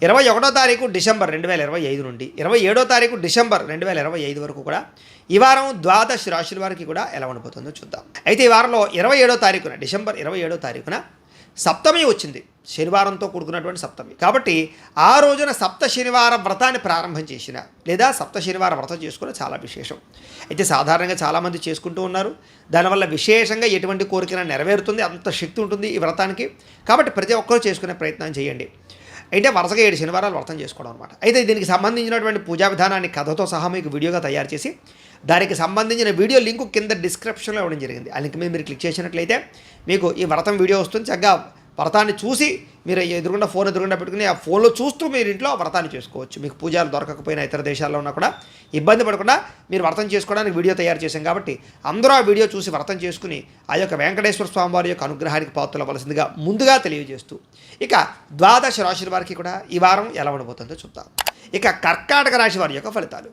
21వ తారీఖు డిసెంబర్ 2025 నుండి 27వ తారీఖు డిసెంబర్ 2025 వరకు కూడా ఈ వారం ద్వాదశ రాశుల వారికి కూడా ఎలా ఉండబోతుందో చూద్దాం. అయితే ఈ వారంలో 27వ తారీఖున డిసెంబర్ 27వ తారీఖున సప్తమి వచ్చింది, శనివారంతో కూడుకున్నటువంటి సప్తమి. కాబట్టి ఆ రోజున సప్త శనివారం వ్రతాన్ని ప్రారంభం చేసిన లేదా సప్త శనివారం వ్రతం చేసుకోవడం చాలా విశేషం. అయితే సాధారణంగా చాలామంది చేసుకుంటూ ఉన్నారు. దానివల్ల విశేషంగా ఎటువంటి కోరికైనా నెరవేరుతుంది, అంత శక్తి ఉంటుంది ఈ వ్రతానికి. కాబట్టి ప్రతి ఒక్కరూ చేసుకునే ప్రయత్నం చేయండి. అంటే వరుసగా 7 శనివారాలు వ్రతం చేసుకోవడం అనమాట. అయితే దీనికి సంబంధించినటువంటి పూజా విధానాన్ని కథతో సహా మీకు వీడియోగా తయారు చేసి దానికి సంబంధించిన వీడియో లింకు కింద డిస్క్రిప్షన్లో ఇవ్వడం జరిగింది. ఆ లింక్ మీద మీరు క్లిక్ చేసినట్లయితే మీకు ఈ వ్రతం వీడియో వస్తుంది. చక్కగా వ్రతాన్ని చూసి మీరు ఫోన్ ఎదురుగుండా పెట్టుకుని ఆ ఫోన్లో చూస్తూ మీరు ఇంట్లో వ్రతాన్ని చేసుకోవచ్చు. మీకు పూజలు దొరకకపోయినా ఇతర దేశాల్లో ఉన్నా కూడా ఇబ్బంది పడకుండా మీరు వ్రతం చేసుకోవడానికి వీడియో తయారు చేశాం. కాబట్టి అందరూ ఆ వీడియో చూసి వ్రతం చేసుకుని ఆ యొక్క వెంకటేశ్వర స్వామి వారి యొక్క అనుగ్రహానికి పాత్రలవలసిందిగా ముందుగా తెలియజేస్తూ ఇక ద్వాదశ రాశుల వారికి కూడా ఈ వారం ఎలా ఉండబోతుందో చూద్దాం. ఇక కర్కాటక రాశి వారి యొక్క ఫలితాలు.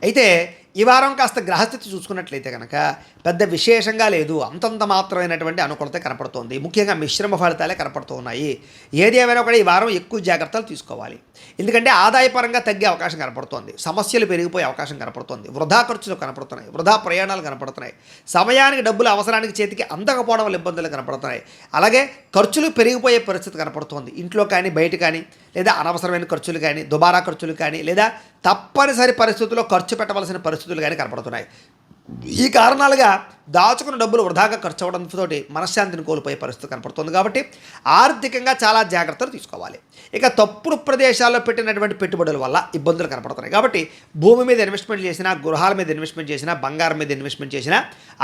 అయితే ఈ వారం కాస్త గ్రహస్థితి చూసుకున్నట్లయితే కనుక పెద్ద విశేషంగా లేదు, అంతంత మాత్రమైనటువంటి అనుకూలత కనపడుతోంది. ముఖ్యంగా మిశ్రమ ఫలితాలే కనపడుతూ ఉన్నాయి. ఏది ఏమైనా కూడా ఈ వారం ఎక్కువ జాగ్రత్తలు తీసుకోవాలి. ఎందుకంటే ఆదాయపరంగా తగ్గే అవకాశం కనపడుతోంది, సమస్యలు పెరిగిపోయే అవకాశం కనపడుతోంది, వృధా ఖర్చులు కనపడుతున్నాయి, వృధా ప్రయాణాలు కనపడుతున్నాయి, సమయానికి డబ్బులు అవసరానికి చేతికి అందకపోవడం వల్ల ఇబ్బందులు కనపడుతున్నాయి. అలాగే ఖర్చులు పెరిగిపోయే పరిస్థితి కనపడుతోంది. ఇంట్లో కానీ బయట కానీ లేదా అనవసరమైన ఖర్చులు కానీ దుబారా ఖర్చులు కానీ లేదా తప్పనిసరి పరిస్థితుల్లో ఖర్చు పెట్టవలసిన పరిస్థితులు కానీ కనపడుతున్నాయి. ఈ కారణాలుగా దాచుకున్న డబ్బులు వృధాగా ఖర్చు అవడంతో మనశ్శాంతిని కోల్పోయే పరిస్థితి కనపడుతుంది. కాబట్టి ఆర్థికంగా చాలా జాగ్రత్తలు తీసుకోవాలి. ఇక తప్పుడు ప్రదేశాల్లో పెట్టినటువంటి పెట్టుబడుల వల్ల ఇబ్బందులు కనపడుతున్నాయి. కాబట్టి భూమి మీద ఇన్వెస్ట్మెంట్ చేసినా, గృహాల మీద ఇన్వెస్ట్మెంట్ చేసినా, బంగారం మీద ఇన్వెస్ట్మెంట్ చేసినా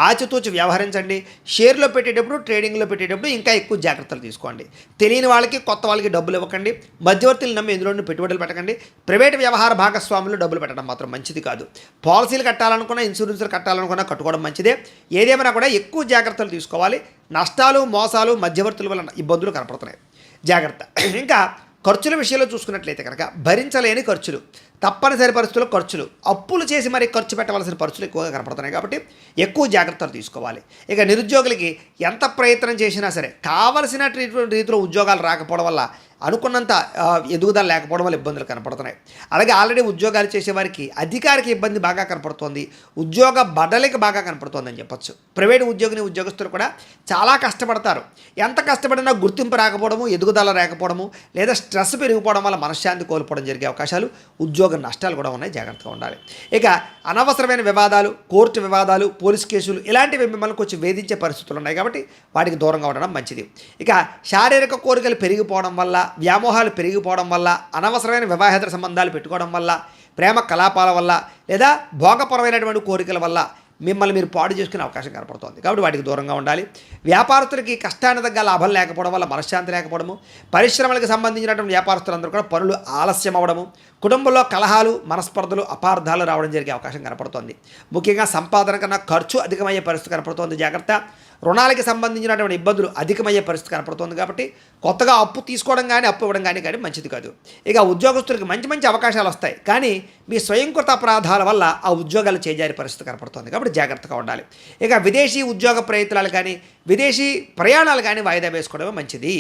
ఆచితూచి వ్యవహరించండి. షేర్లో పెట్టేటప్పుడు, ట్రేడింగ్లో పెట్టేటప్పుడు ఇంకా ఎక్కువ జాగ్రత్తలు తీసుకోండి. తెలియని వాళ్ళకి, కొత్త వాళ్ళకి డబ్బులు ఇవ్వకండి. మధ్యవర్తులు నమ్మి ఇందులో పెట్టుబడులు పెట్టకండి. ప్రైవేట్ వ్యవహార భాగస్వాములు డబ్బులు పెట్టడం మాత్రం మంచిది కాదు. పాలసీలు కట్టాలనుకున్నా, ఇన్సూరెన్స్లు కట్టాలనుకున్నా కట్టుకోవడం మంచిదే. ఏదేమైనా కూడా ఎక్కువ జాగ్రత్తలు తీసుకోవాలి. నష్టాలు, మోసాలు, మధ్యవర్తుల వల్ల ఇబ్బందులు కనపడుతున్నాయి, జాగ్రత్త. ఇంకా ఖర్చుల విషయంలో చూసుకున్నట్లయితే కనుక భరించలేని ఖర్చులు, తప్పనిసరి పరిస్థితుల్లో ఖర్చులు, అప్పులు చేసి మరీ ఖర్చు పెట్టవలసిన పరిస్థితులు ఎక్కువగా కనపడుతున్నాయి. కాబట్టి ఎక్కువ జాగ్రత్తలు తీసుకోవాలి. ఇక నిరుద్యోగులకి ఎంత ప్రయత్నం చేసినా సరే కావలసిన రీతిలో ఉద్యోగాలు రాకపోవడం వల్ల, అనుకున్నంత ఎదుగుదల లేకపోవడం వల్ల ఇబ్బందులు కనపడుతున్నాయి. అలాగే ఆల్రెడీ ఉద్యోగాలు చేసేవారికి అధికారికి ఇబ్బంది బాగా కనపడుతోంది, ఉద్యోగ బడలికి బాగా కనపడుతోందని చెప్పొచ్చు. ప్రైవేట్ ఉద్యోగస్తులు కూడా చాలా కష్టపడతారు. ఎంత కష్టపడినా గుర్తింపు రాకపోవడము, ఎదుగుదల రాకపోవడము లేదా స్ట్రెస్ పెరిగిపోవడం వల్ల మనశ్శాంతి కోల్పోవడం జరిగే అవకాశాలు, ఉద్యోగ నష్టాలు కూడా ఉన్నాయి, జాగ్రత్తగా ఉండాలి. ఇక అనవసరమైన వివాదాలు, కోర్టు వివాదాలు, పోలీస్ కేసులు ఇలాంటివి మిమ్మల్ని కొంచెం వేధించే పరిస్థితులు ఉన్నాయి. కాబట్టి వాటికి దూరంగా ఉండడం మంచిది. ఇక శారీరక కోరికలు పెరిగిపోవడం వల్ల, వ్యామోహాలు పెరిగిపోవడం వల్ల, అనవసరమైన వివాహేతర సంబంధాలు పెట్టుకోవడం వల్ల, ప్రేమ కలాపాల వల్ల లేదా భోగపరమైనటువంటి కోరికల వల్ల మిమ్మల్ని మీరు పాడు చేసుకునే అవకాశం కనపడుతుంది. కాబట్టి వాటికి దూరంగా ఉండాలి. వ్యాపారస్తులకి కష్టాన్ని తగ్గ లాభం లేకపోవడం వల్ల మనశ్శాంతి లేకపోవడము, పరిశ్రమలకు సంబంధించినటువంటి వ్యాపారస్తులందరూ కూడా పనులు ఆలస్యం అవ్వడము, కుటుంబంలో కలహాలు, మనస్పర్ధలు, అపార్థాలు రావడం జరిగే అవకాశం కనపడుతోంది. ముఖ్యంగా సంపాదన కన్నా ఖర్చు అధికమయ్యే పరిస్థితి కనపడుతోంది, జాగ్రత్త. రుణాలకి సంబంధించినటువంటి ఇబ్బందులు అధికమయ్యే పరిస్థితి కనపడుతుంది. కాబట్టి కొత్తగా అప్పు తీసుకోవడం కానీ, అప్పు ఇవ్వడం కానీ మంచిది కాదు. ఇక ఉద్యోగస్తులకు మంచి అవకాశాలు వస్తాయి, కానీ మీ స్వయంకృత అపరాధాల వల్ల ఆ ఉద్యోగాలు చేజారే పరిస్థితి కనపడుతుంది. కాబట్టి జాగ్రత్తగా ఉండాలి. ఇక విదేశీ ఉద్యోగ ప్రయత్నాలు కానీ, విదేశీ ప్రయాణాలు కానీ వాయిదా వేసుకోవడమే మంచిది.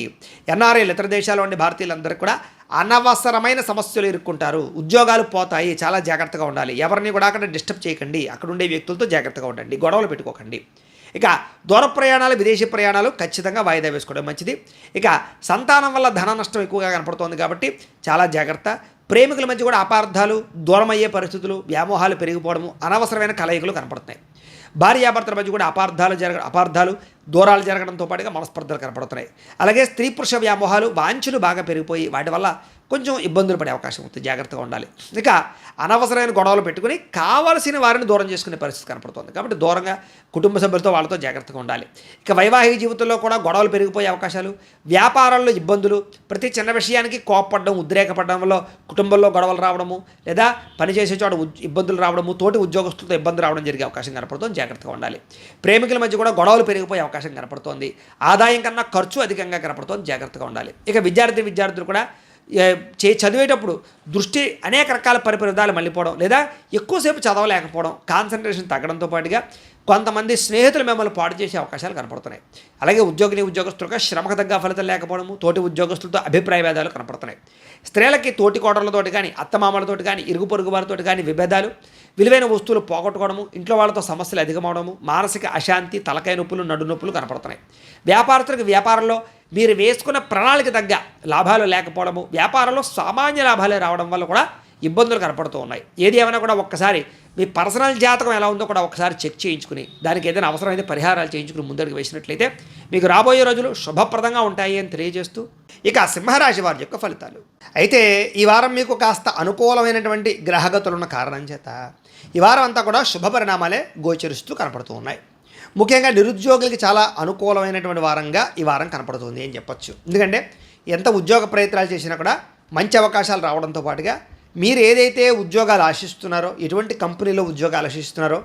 ఎన్ఆర్ఐలు, ఇతర దేశాల్లో ఉండే భారతీయులందరూ కూడా అనవసరమైన సమస్యలు ఇరుక్కుంటారు, ఉద్యోగాలు పోతాయి. చాలా జాగ్రత్తగా ఉండాలి. ఎవరిని కూడా అక్కడ డిస్టర్బ్ చేయకండి. అక్కడ ఉండే వ్యక్తులతో జాగ్రత్తగా ఉండండి, గొడవలు పెట్టుకోకండి. ఇక దూర ప్రయాణాలు, విదేశీ ప్రయాణాలు ఖచ్చితంగా వాయిదా వేసుకోవడం మంచిది. ఇక సంతానం వల్ల ధన నష్టం ఎక్కువగా కనపడుతోంది. కాబట్టి చాలా జాగ్రత్త. ప్రేమికుల మధ్య కూడా అపార్థాలు, దూరమయ్యే పరిస్థితులు, వ్యామోహాలు పెరిగిపోవడము, అనవసరమైన కలయికలు కనపడుతున్నాయి. భార్యాభర్తల మధ్య కూడా అపార్థాలు, దూరాలు జరగడంతో పాటుగా మనస్పర్ధలు కనపడుతున్నాయి. అలాగే స్త్రీ పురుష వ్యామోహాలు, వాంఛలు బాగా పెరిగిపోయి వాటి వల్ల కొంచెం ఇబ్బందులు పడే అవకాశం ఉంటుంది, జాగ్రత్తగా ఉండాలి. ఇక అనవసరమైన గొడవలు పెట్టుకుని కావాల్సిన వారిని దూరం చేసుకునే పరిస్థితి కనపడుతుంది. కాబట్టి దూరంగా కుటుంబ సభ్యులతో వాళ్ళతో జాగ్రత్తగా ఉండాలి. ఇక వైవాహిక జీవితంలో కూడా గొడవలు పెరిగిపోయే అవకాశాలు, వ్యాపారాల్లో ఇబ్బందులు, ప్రతి చిన్న విషయానికి కోపపడడం, ఉద్రేకపడడం వల్ల కుటుంబంలో గొడవలు రావడము లేదా పనిచేసే చోట ఇబ్బందులు రావడము, తోటి ఉద్యోగస్తులతో ఇబ్బందులు రావడం జరిగే అవకాశం కనపడుతుంది, జాగ్రత్తగా ఉండాలి. ప్రేమికుల మధ్య కూడా గొడవలు పెరిగిపోయే అవకాశం కనపడుతోంది. ఆదాయం కన్నా ఖర్చు అధికంగా కనపడుతోంది, జాగ్రత్తగా ఉండాలి. ఇక విద్యార్థులు కూడా చదివేటప్పుడు దృష్టి అనేక రకాల పరిపరిధాలు మళ్ళీపోవడం, లేదా ఎక్కువసేపు చదవలేకపోవడం, కాన్సన్ట్రేషన్ తగ్గడంతో పాటుగా కొంతమంది స్నేహితులు మిమ్మల్ని పాడు చేసే అవకాశాలు కనపడుతున్నాయి. అలాగే ఉద్యోగస్తులుగా శ్రమకు తగ్గ ఫలితాలు లేకపోవడము, తోటి ఉద్యోగస్తులతో అభిప్రాయ భేదాలు కనపడుతున్నాయి. స్త్రీలకి తోటి కోడలతోటి కానీ, అత్తమామలతోటి కానీ, ఇరుగు పొరుగు వారితో కానీ విభేదాలు, విలువైన వస్తువులు పోగొట్టుకోవడము, ఇంట్లో వాళ్ళతో సమస్యలు అధికమవడము, మానసిక అశాంతి, తలకాయ నొప్పులు, నడు నొప్పులు కనపడుతున్నాయి. వ్యాపారస్తులకు వ్యాపారంలో మీరు వేసుకున్న ప్రణాళిక తగ్గ లాభాలు లేకపోవడము, వ్యాపారంలో సామాన్య లాభాలే రావడం వల్ల కూడా ఇబ్బందులు కనపడుతూ ఉన్నాయి. ఏది ఏమైనా కూడా ఒక్కసారి మీ పర్సనల్ జాతకం ఎలా ఉందో కూడా ఒకసారి చెక్ చేయించుకుని, దానికి ఏదైనా అవసరమైతే పరిహారాలు చేయించుకుని ముందడుగు వేసినట్లయితే మీకు రాబోయే రోజులు శుభప్రదంగా ఉంటాయి అని తెలియజేస్తూ, ఇక సింహరాశి వారి యొక్క ఫలితాలు. అయితే ఈ వారం మీకు కాస్త అనుకూలమైనటువంటి గ్రహగతులున్న కారణం చేత ఈ వారం అంతా కూడా శుభ పరిణామాలే గోచరిస్తూ కనపడుతూ ఉన్నాయి. ముఖ్యంగా నిరుద్యోగులకి చాలా అనుకూలమైనటువంటి వారంగా ఈ వారం కనపడుతుంది అని చెప్పొచ్చు. ఎందుకంటే ఎంత ఉద్యోగ ప్రయత్నాలు చేసినా కూడా మంచి అవకాశాలు రావడంతో పాటుగా మీరు ఏదైతే ఉద్యోగాలు ఆశిస్తున్నారో, ఎటువంటి కంపెనీలో ఉద్యోగాలు ఆశిస్తున్నారో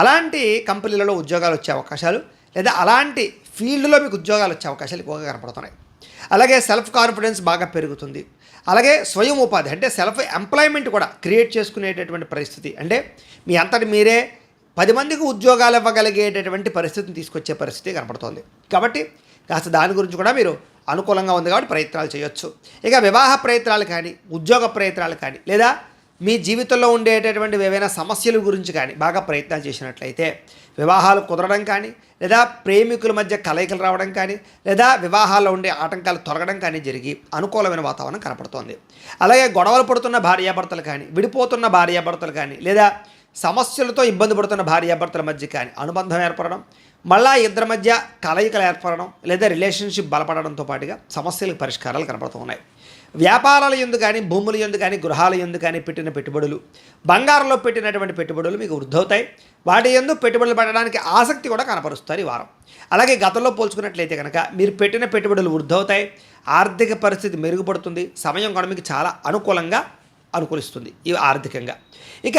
అలాంటి కంపెనీలలో ఉద్యోగాలు వచ్చే అవకాశాలు, లేదా అలాంటి ఫీల్డ్లో మీకు ఉద్యోగాలు వచ్చే అవకాశాలు ఎక్కువగా కనపడుతున్నాయి. అలాగే సెల్ఫ్ కాన్ఫిడెన్స్ బాగా పెరుగుతుంది. అలాగే స్వయం ఉపాధి అంటే సెల్ఫ్ ఎంప్లాయ్మెంట్ కూడా క్రియేట్ చేసుకునేటటువంటి పరిస్థితి, అంటే మీ అంతటి మీరే 10 మందికి ఉద్యోగాలు ఇవ్వగలిగేటటువంటి పరిస్థితిని తీసుకొచ్చే పరిస్థితి కనపడుతోంది. కాబట్టి కాస్త దాని గురించి కూడా మీరు అనుకూలంగా ఉంది కాబట్టి ప్రయత్నాలు చేయొచ్చు. ఇక వివాహ ప్రయత్నాలు కానీ, ఉద్యోగ ప్రయత్నాలు కానీ, లేదా మీ జీవితంలో ఉండేటటువంటి ఏవైనా సమస్యల గురించి కానీ బాగా ప్రయత్నాలు చేసినట్లయితే వివాహాలు కుదరడం కానీ, లేదా ప్రేమికుల మధ్య కలయికలు రావడం కానీ, లేదా వివాహాల్లో ఉండే ఆటంకాలు తొలగడం కానీ జరిగి అనుకూలమైన వాతావరణం కనపడుతోంది. అలాగే గొడవలు పడుతున్న భార్యాభర్తలు కానీ, విడిపోతున్న భార్యాభర్తలు కానీ, లేదా సమస్యలతో ఇబ్బంది పడుతున్న భార్యాభర్తల మధ్య కానీ అనుబంధం ఏర్పడడం, మళ్ళా ఇద్దరి మధ్య కలయికలు ఏర్పడడం, లేదా రిలేషన్షిప్ బలపడడంతో పాటుగా సమస్యలకు పరిష్కారాలు కనపడుతూ ఉన్నాయి. వ్యాపారాల యందు కానీ, భూముల యందు కానీ, గృహాల యందు కానీ పెట్టిన పెట్టుబడులు, బంగారంలో పెట్టినటువంటి పెట్టుబడులు మీకు వృద్ధవుతాయి. వాటి యందు పెట్టుబడులు పెట్టడానికి ఆసక్తి కూడా కనపరుస్తారు ఈ వారం. అలాగే గతంలో పోల్చుకున్నట్లయితే కనుక మీరు పెట్టిన పెట్టుబడులు వృద్ధవుతాయి, ఆర్థిక పరిస్థితి మెరుగుపడుతుంది, సమయం కూడా మీకు చాలా అనుకూలిస్తుంది ఈ ఆర్థికంగా. ఇక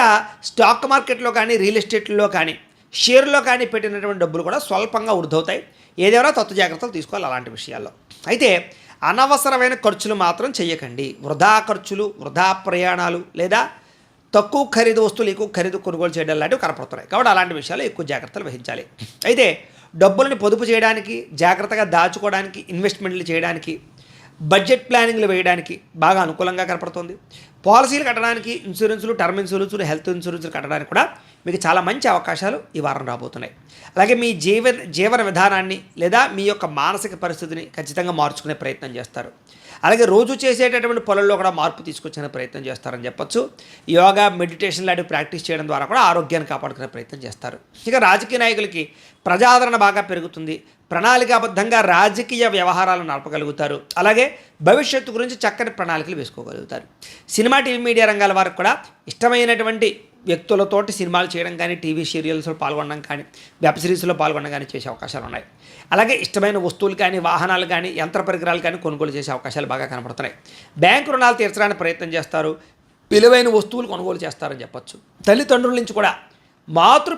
స్టాక్ మార్కెట్లో కానీ, రియల్ ఎస్టేట్లో కానీ, షేర్లో కానీ పెట్టినటువంటి డబ్బులు కూడా స్వల్పంగా వృద్ధవుతాయి. ఏదైనా తత్వ జాగ్రత్తలు తీసుకోవాలి అలాంటి విషయాల్లో. అయితే అనవసరమైన ఖర్చులు మాత్రం చేయకండి. వృధా ఖర్చులు, వృధా ప్రయాణాలు, లేదా తక్కువ ఖరీదు వస్తువులు ఎక్కువ ఖరీదు కొనుగోలు చేయడం లాంటివి కనపడుతున్నాయి. కాబట్టి అలాంటి విషయాలు ఎక్కువ జాగ్రత్తలు వహించాలి. అయితే డబ్బులను పొదుపు చేయడానికి, జాగ్రత్తగా దాచుకోవడానికి, ఇన్వెస్ట్మెంట్లు చేయడానికి, బడ్జెట్ ప్లానింగ్లు వేయడానికి బాగా అనుకూలంగా కనపడుతుంది. పాలసీలు కట్టడానికి, ఇన్సూరెన్సులు, టర్మ్ ఇన్సూరెన్సులు, హెల్త్ ఇన్సూరెన్సులు కట్టడానికి కూడా మీకు చాలా మంచి అవకాశాలు ఈ వారం రాబోతున్నాయి. అలాగే మీ జీవన విధానాన్ని, లేదా మీ యొక్క మానసిక పరిస్థితిని ఖచ్చితంగా మార్చుకునే ప్రయత్నం చేస్తారు. అలాగే రోజు చేసేటటువంటి పనుల్లో కూడా మార్పు తీసుకొచ్చే ప్రయత్నం చేస్తారని చెప్పొచ్చు. యోగా, మెడిటేషన్ లాంటివి ప్రాక్టీస్ చేయడం ద్వారా కూడా ఆరోగ్యాన్ని కాపాడుకునే ప్రయత్నం చేస్తారు. ఇక రాజకీయ నాయకులకి ప్రజాదరణ బాగా పెరుగుతుంది. ప్రణాళికాబద్ధంగా రాజకీయ వ్యవహారాలను నడపగలుగుతారు. అలాగే భవిష్యత్తు గురించి చక్కని ప్రణాళికలు వేసుకోగలుగుతారు. సినిమా, టీవీ, మీడియా రంగాల వారికి కూడా ఇష్టమైనటువంటి వ్యక్తులతోటి సినిమాలు చేయడం కానీ, టీవీ సీరియల్స్లో పాల్గొనడం కానీ, వెబ్ సిరీస్లో పాల్గొనడం కానీ చేసే అవకాశాలు ఉన్నాయి. అలాగే ఇష్టమైన వస్తువులు కానీ, వాహనాలు కానీ, యంత్ర పరికరాలు కానీ కొనుగోలు చేసే అవకాశాలు బాగా కనపడుతున్నాయి. బ్యాంకు రుణాలు తీర్చడానికి ప్రయత్నం చేస్తారు. విలువైన వస్తువులు కొనుగోలు చేస్తారని చెప్పొచ్చు. తల్లిదండ్రుల నుంచి కూడా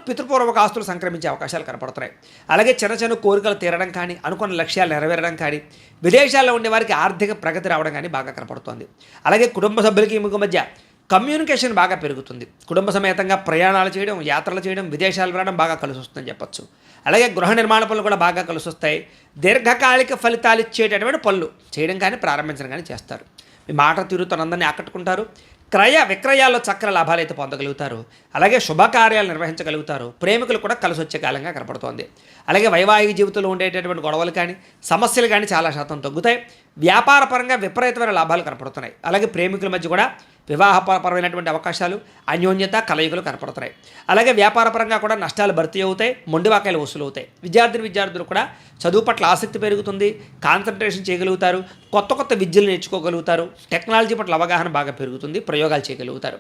పితృపూర్వక ఆస్తులు సంక్రమించే అవకాశాలు కనపడుతున్నాయి. అలాగే చిన్న కోరికలు తీరడం కానీ, అనుకున్న లక్ష్యాలు నెరవేరడం కానీ, విదేశాల్లో ఉండే వారికి ఆర్థిక ప్రగతి రావడం కానీ బాగా కనపడుతోంది. అలాగే కుటుంబ సభ్యులకి మీకు మధ్య కమ్యూనికేషన్ బాగా పెరుగుతుంది. కుటుంబ సమేతంగా ప్రయాణాలు చేయడం, యాత్రలు చేయడం, విదేశాలు వెళ్ళడం బాగా కలిసి వస్తుందని చెప్పొచ్చు. అలాగే గృహ నిర్మాణ పనులు కూడా బాగా కలిసి వస్తాయి. దీర్ఘకాలిక ఫలితాలు ఇచ్చేటటువంటి పనులు చేయడం కానీ, ప్రారంభించడం కానీ చేస్తారు. మీ మాట తీరుతో అందరినీ ఆకట్టుకుంటారు. క్రయ విక్రయాల్లో చక్కని లాభాలు అయితే పొందగలుగుతారు. అలాగే శుభకార్యాలు నిర్వహించగలుగుతారు. ప్రేమికులు కూడా కలిసి వచ్చే కాలంగా కనపడుతోంది. అలాగే వైవాహిక జీవితంలో ఉండేటటువంటి గొడవలు కానీ, సమస్యలు కానీ చాలా శాతం తగ్గుతాయి. వ్యాపార పరంగా విపరీతమైన లాభాలు కనపడుతున్నాయి. అలాగే ప్రేమికుల మధ్య కూడా వివాహపరమైనటువంటి అవకాశాలు, అన్యోన్యత, కలయికలు కనపడుతున్నాయి. అలాగే వ్యాపారపరంగా కూడా నష్టాలు భర్తీ అవుతాయి, మొండివాకాయలు వసూలు అవుతాయి. విద్యార్థులు కూడా చదువు పట్ల ఆసక్తి పెరుగుతుంది, కాన్సన్ట్రేషన్ చేయగలుగుతారు, కొత్త విద్యలు నేర్చుకోగలుగుతారు, టెక్నాలజీ పట్ల అవగాహన బాగా పెరుగుతుంది, ప్రయోగాలు చేయగలుగుతారు.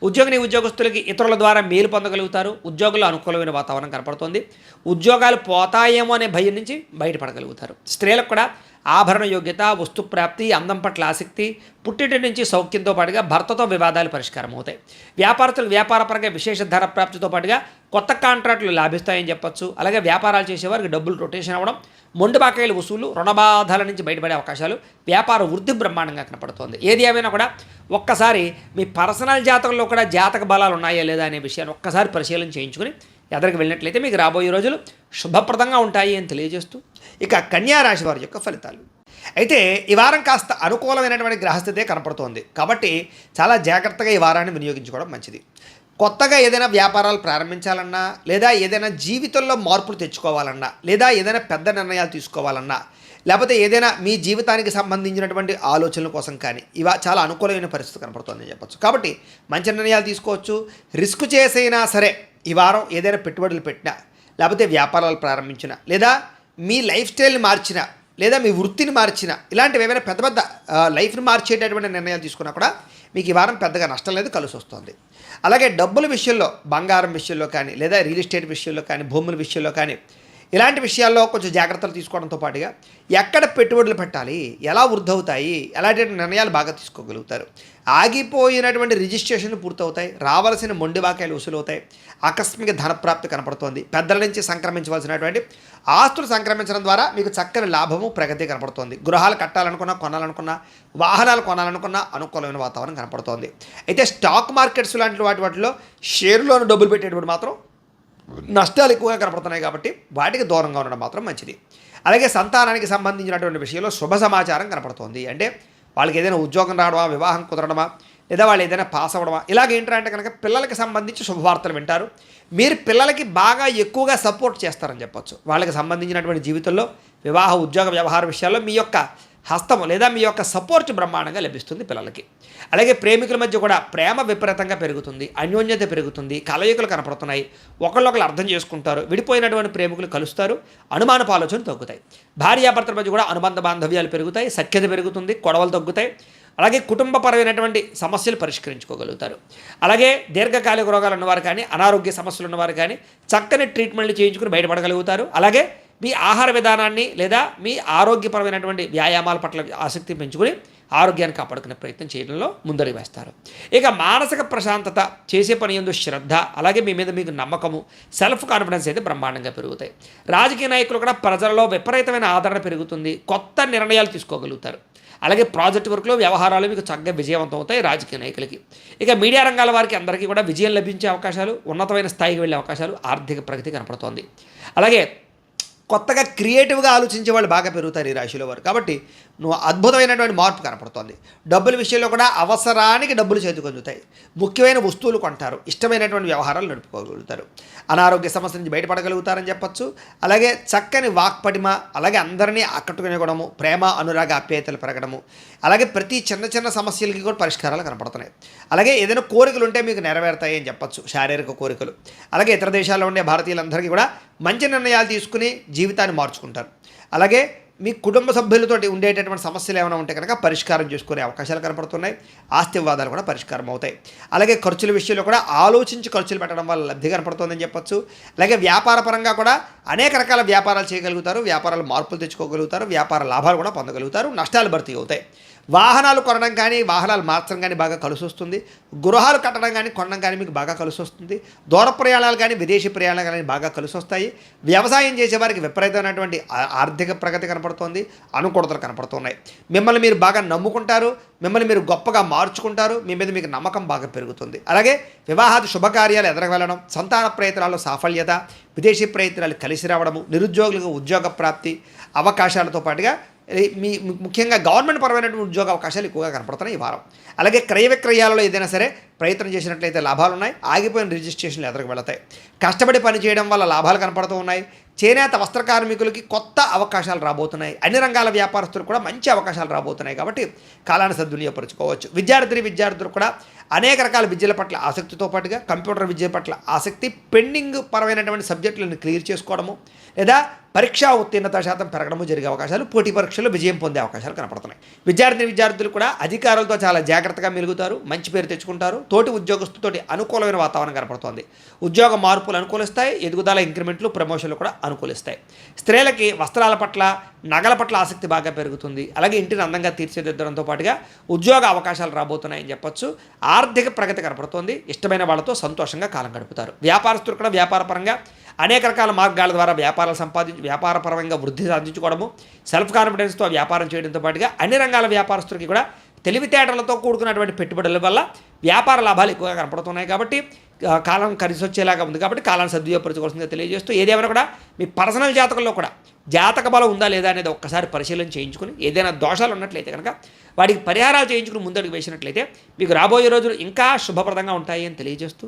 ఉద్యోగస్తులకి ఇతరుల ద్వారా మేలు పొందగలుగుతారు. ఉద్యోగుల్లో అనుకూలమైన వాతావరణం కనపడుతుంది. ఉద్యోగాలు పోతాయేమో అనే భయం నుంచి బయటపడగలుగుతారు. స్త్రీలకు కూడా ఆభరణ యోగ్యత, వస్తు ప్రాప్తి, అందం పట్ల ఆసక్తి, పుట్టింటి నుంచి సౌఖ్యంతో పాటుగా భర్తతో వివాదాలు పరిష్కారం అవుతాయి. వ్యాపారస్తులకు వ్యాపారపరంగా విశేష ధన ప్రాప్తితో పాటుగా కొత్త కాంట్రాక్టులు లాభిస్తాయని చెప్పొచ్చు. అలాగే వ్యాపారాలు చేసేవారికి డబ్బులు రొటేషన్ అవ్వడం, మొండి బాకాయలు వసూలు, రుణబాధల నుంచి బయటపడే అవకాశాలు, వ్యాపార వృద్ధి బ్రహ్మాండంగా కనపడుతోంది. ఏది ఏమైనా కూడా ఒక్కసారి మీ పర్సనల్ జాతకంలో కూడా జాతక బలాలు ఉన్నాయా లేదా అనే విషయాన్ని ఒక్కసారి పరిశీలన చేయించుకుని ఎదరికి వెళ్ళినట్లయితే మీకు రాబోయే రోజులు శుభప్రదంగా ఉంటాయి అని తెలియజేస్తూ ఇక కన్యా రాశి వారి యొక్క ఫలితాలు. అయితే ఈ వారం కాస్త అనుకూలమైనటువంటి గ్రహస్థితే కనపడుతోంది కాబట్టి చాలా జాగ్రత్తగా ఈ వారాన్ని వినియోగించుకోవడం మంచిది. కొత్తగా ఏదైనా వ్యాపారాలు ప్రారంభించాలన్నా, లేదా ఏదైనా జీవితంలో మార్పులు తెచ్చుకోవాలన్నా, లేదా ఏదైనా పెద్ద నిర్ణయాలు తీసుకోవాలన్నా, లేకపోతే ఏదైనా మీ జీవితానికి సంబంధించినటువంటి ఆలోచనల కోసం కానీ చాలా అనుకూలమైన పరిస్థితి కనపడుతుందని చెప్పచ్చు. కాబట్టి మంచి నిర్ణయాలు తీసుకోవచ్చు. రిస్క్ చేసైనా సరే ఈ వారం ఏదైనా పెట్టుబడులు పెట్టినా, లేకపోతే వ్యాపారాలు ప్రారంభించినా, లేదా మీ లైఫ్ స్టైల్ని మార్చినా, లేదా మీ వృత్తిని మార్చినా, ఇలాంటివి ఏమైనా పెద్ద పెద్ద లైఫ్ని మార్చేటటువంటి నిర్ణయాలు తీసుకున్నా కూడా మీకు ఈ వారం పెద్దగా నష్టం లేదు, కలిసి వస్తుంది. అలాగే డబ్బుల విషయంలో, బంగారం విషయంలో కానీ, లేదా రియల్ ఎస్టేట్ విషయంలో కానీ, భూముల విషయంలో కానీ, ఇలాంటి విషయాల్లో కొంచెం జాగ్రత్తలు తీసుకోవడంతో పాటుగా ఎక్కడ పెట్టుబడులు పెట్టాలి, ఎలా వృద్ధి అవుతాయి, ఎలాంటి నిర్ణయాలు బాగా తీసుకోగలుగుతారు. ఆగిపోయినటువంటి రిజిస్ట్రేషన్లు పూర్తవుతాయి, రావాల్సిన మొండి బాకాయలు వసూలు అవుతాయి, ఆకస్మిక ధనప్రాప్తి కనపడుతోంది, పెద్దల నుంచి సంక్రమించవలసినటువంటి ఆస్తులు సంక్రమించడం ద్వారా మీకు చక్కని లాభము, ప్రగతి కనపడుతోంది. గృహాలు కట్టాలనుకున్నా, కొనాలనుకున్నా, వాహనాలు కొనాలనుకున్నా అనుకూలమైన వాతావరణం కనపడుతోంది. అయితే స్టాక్ మార్కెట్స్ లాంటి వాటిలో షేర్లోని డబ్బులు పెట్టేటప్పుడు మాత్రం నష్టాలు ఎక్కువగా కనపడుతున్నాయి కాబట్టి వాటికి దూరంగా ఉండడం మాత్రం మంచిది. అలాగే సంతానానికి సంబంధించినటువంటి విషయంలో శుభ సమాచారం కనపడుతోంది. అంటే వాళ్ళకి ఏదైనా ఉద్యోగం రావడమా, వివాహం కుదరడమా, లేదా వాళ్ళు ఏదైనా పాస్ అవ్వడమా, ఇలాగేంటంటే కనుక పిల్లలకి సంబంధించి శుభవార్తలు వింటారు. మీరు పిల్లలకి బాగా ఎక్కువగా సపోర్ట్ చేస్తారని చెప్పొచ్చు. వాళ్ళకి సంబంధించినటువంటి జీవితంలో వివాహ, ఉద్యోగ, వ్యవహార విషయాల్లో మీ యొక్క హస్తము లేదా మీ యొక్క సపోర్ట్ బ్రహ్మాండంగా లభిస్తుంది పిల్లలకి. అలాగే ప్రేమికుల మధ్య కూడా ప్రేమ విపరీతంగా పెరుగుతుంది, అన్యోన్యత పెరుగుతుంది, కలయికలు కనపడుతున్నాయి, ఒకళ్ళొకళ్ళు అర్థం చేసుకుంటారు, విడిపోయినటువంటి ప్రేమికులు కలుస్తారు, అనుమానపు ఆలోచనలు తగ్గుతాయి, భార్యాభర్తల మధ్య కూడా అనుబంధ బాంధవ్యాలు పెరుగుతాయి, సఖ్యత పెరుగుతుంది, గొడవలు తగ్గుతాయి. అలాగే కుటుంబపరమైనటువంటి సమస్యలు పరిష్కరించుకోగలుగుతారు. అలాగే దీర్ఘకాలిక రోగాలు ఉన్నవారు కానీ, అనారోగ్య సమస్యలు ఉన్నవారు కానీ చక్కని ట్రీట్మెంట్లు చేయించుకుని బయటపడగలుగుతారు. అలాగే మీ ఆహార విధానాన్ని లేదా మీ ఆరోగ్యపరమైనటువంటి వ్యాయామాల పట్ల ఆసక్తి పెంచుకుని ఆరోగ్యాన్ని కాపాడుకునే ప్రయత్నం చేయడంలో ముందడుగు వేస్తారు. ఇక మానసిక ప్రశాంతత, చేసే పని యందు శ్రద్ధ, అలాగే మీ మీద మీకు నమ్మకము, సెల్ఫ్ కాన్ఫిడెన్స్ అయితే బ్రహ్మాండంగా పెరుగుతాయి. రాజకీయ నాయకులు కూడా ప్రజలలో విపరీతమైన ఆదరణ పెరుగుతుంది, కొత్త నిర్ణయాలు తీసుకోగలుగుతారు. అలాగే ప్రాజెక్ట్ వర్క్లో, వ్యవహారాలు మీకు చక్కగా విజయవంతం అవుతాయి రాజకీయ నాయకులకి. ఇక మీడియా రంగాల వారికి అందరికీ కూడా విజయం లభించే అవకాశాలు, ఉన్నతమైన స్థాయికి వెళ్ళే అవకాశాలు, ఆర్థిక ప్రగతి కనపడుతోంది. అలాగే కొత్తగా క్రియేటివ్గా ఆలోచించే వాళ్ళు బాగా పెరుగుతారు ఈ రాశిలో వారు. కాబట్టి అద్భుతమైనటువంటి మార్పు కనపడుతోంది. డబ్బుల విషయంలో కూడా అవసరానికి డబ్బులు చేతికొందుతాయి, ముఖ్యమైన వస్తువులు కొంటారు, ఇష్టమైనటువంటి వ్యవహారాలు నడుపుకోగలుగుతారు, అనారోగ్య సమస్య నుంచి బయటపడగలుగుతారని చెప్పచ్చు. అలాగే చక్కని వాక్పటిమ, అలాగే అందరినీ ఆకట్టుకునే గుణము, ప్రేమ, అనురాగ, ఆప్యాయతలు పెరగడము, అలాగే ప్రతి చిన్న చిన్న సమస్యలకి కూడా పరిష్కారాలు కనపడుతున్నాయి. అలాగే ఏదైనా కోరికలు ఉంటే మీకు నెరవేరుతాయి అని చెప్పచ్చు, శారీరక కోరికలు. అలాగే ఇతర దేశాల్లో ఉండే భారతీయులందరికీ కూడా మంచి నిర్ణయాలు తీసుకుని జీవితాన్ని మార్చుకుంటారు. అలాగే మీ కుటుంబ సభ్యులతోటి ఉండేటటువంటి సమస్యలు ఏమైనా ఉంటే కనుక పరిష్కారం చేసుకునే అవకాశాలు కనపడుతున్నాయి. ఆస్తి వివాదాలు కూడా పరిష్కారం అవుతాయి. అలాగే ఖర్చుల విషయంలో కూడా ఆలోచించి ఖర్చులు పెట్టడం వల్ల లబ్ధి కనపడుతుందని చెప్పొచ్చు. అలాగే వ్యాపార పరంగా కూడా అనేక రకాల వ్యాపారాలు చేయగలుగుతారు, వ్యాపారాలు మార్పులు తెచ్చుకోగలుగుతారు, వ్యాపార లాభాలు కూడా పొందగలుగుతారు, నష్టాలు భర్తీ అవుతాయి. వాహనాలు కొనడం కానీ, వాహనాలు మార్చడం కానీ బాగా కలిసి వస్తుంది. గృహాలు కట్టడం కానీ, కొనడం కానీ మీకు బాగా కలిసి వస్తుంది. దూర ప్రయాణాలు కానీ, విదేశీ ప్రయాణాలు కానీ బాగా కలిసి వస్తాయి. వ్యవసాయం చేసేవారికి విపరీతమైనటువంటి ఆర్థిక ప్రగతి కనపడుతుంది, అనుకూలతలు కనపడుతున్నాయి. మిమ్మల్ని మీరు బాగా నమ్ముకుంటారు, మిమ్మల్ని మీరు గొప్పగా మార్చుకుంటారు, మీ మీద మీకు నమ్మకం బాగా పెరుగుతుంది. అలాగే వివాహాది శుభకార్యాలు ఎదరకు వెళ్ళడం, సంతాన ప్రయత్నాల్లో సాఫల్యత, విదేశీ ప్రయత్నాలు కలిసి రావడము, నిరుద్యోగులకు ఉద్యోగ ప్రాప్తి అవకాశాలతో పాటుగా మీ ముఖ్యంగా గవర్నమెంట్ పరమైనటువంటి ఉద్యోగ అవకాశాలు ఎక్కువగా కనపడుతున్నాయి ఈ వారం. అలాగే క్రయ విక్రయాలలో ఏదైనా సరే ప్రయత్నం చేసినట్లయితే లాభాలు ఉన్నాయి. ఆగిపోయిన రిజిస్ట్రేషన్లు ఎదురుకు వెళతాయి. కష్టపడి పని చేయడం వల్ల లాభాలు కనపడుతూ ఉన్నాయి. చేనేత వస్త్ర కార్మికులకి కొత్త అవకాశాలు రాబోతున్నాయి. అన్ని రంగాల వ్యాపారస్తులు కూడా మంచి అవకాశాలు రాబోతున్నాయి. కాబట్టి కాలాన్ని సద్వినియోగపరుచుకోవచ్చు. విద్యార్థులు కూడా అనేక రకాల విద్యల పట్ల ఆసక్తితో పాటుగా కంప్యూటర్ విద్య పట్ల ఆసక్తి, పెండింగ్ పరమైనటువంటి సబ్జెక్టులను క్లియర్ చేసుకోవడము, లేదా పరీక్షా ఉత్తీర్ణత శాతం పెరగడము జరిగే అవకాశాలు, పోటీ పరీక్షల్లో విజయం పొందే అవకాశాలు కనపడుతున్నాయి. విద్యార్థులు కూడా అధికారులతో చాలా జాగ్రత్తగా మెలుగుతారు, మంచి పేరు తెచ్చుకుంటారు, తోటి ఉద్యోగస్తుతోటి అనుకూలమైన వాతావరణం కనపడుతోంది. ఉద్యోగ మార్పులు అనుకూలిస్తాయి, ఎదుగుదల ఇంక్రిమెంట్లు ప్రమోషన్లు కూడా అనుకూలిస్తాయి. స్త్రీలకి వస్త్రాల పట్ల నగల పట్ల ఆసక్తి బాగా పెరుగుతుంది. అలాగే ఇంటిని అందంగా తీర్చిదిద్దడంతో పాటుగా ఉద్యోగ అవకాశాలు రాబోతున్నాయని చెప్పొచ్చు. ఆర్థిక ప్రగతి కనపడుతోంది. ఇష్టమైన వాళ్ళతో సంతోషంగా కాలం గడుపుతారు. వ్యాపారస్తులు కూడా వ్యాపారపరంగా అనేక రకాల మార్గాల ద్వారా వ్యాపారాలు వ్యాపారపరంగా వృద్ధి సాధించుకోవడము, సెల్ఫ్ కాన్ఫిడెన్స్తో వ్యాపారం చేయడంతో పాటుగా అన్ని రంగాల వ్యాపారస్తులకి కూడా తెలివితేటలతో కూడుకున్నటువంటి పెట్టుబడుల వల్ల వ్యాపార లాభాలు ఎక్కువగా కనపడుతున్నాయి. కాబట్టి కాలం కలిసి వచ్చేలాగా ఉంది. కాబట్టి కాలాన్ని సద్వినియోగపరచుకోవాల్సిందిగా తెలియజేస్తూ, ఏదేమైనా కూడా మీ పర్సనల్ జాతకంలో కూడా జాతక బలం ఉందా లేదా అనేది ఒక్కసారి పరిశీలన చేయించుకుని, ఏదైనా దోషాలు ఉన్నట్లయితే కనుక వాటికి పరిహారాలు చేయించుకుని ముందడుగు వేసినట్లయితే మీకు రాబోయే రోజులు ఇంకా శుభప్రదంగా ఉంటాయి అని తెలియజేస్తూ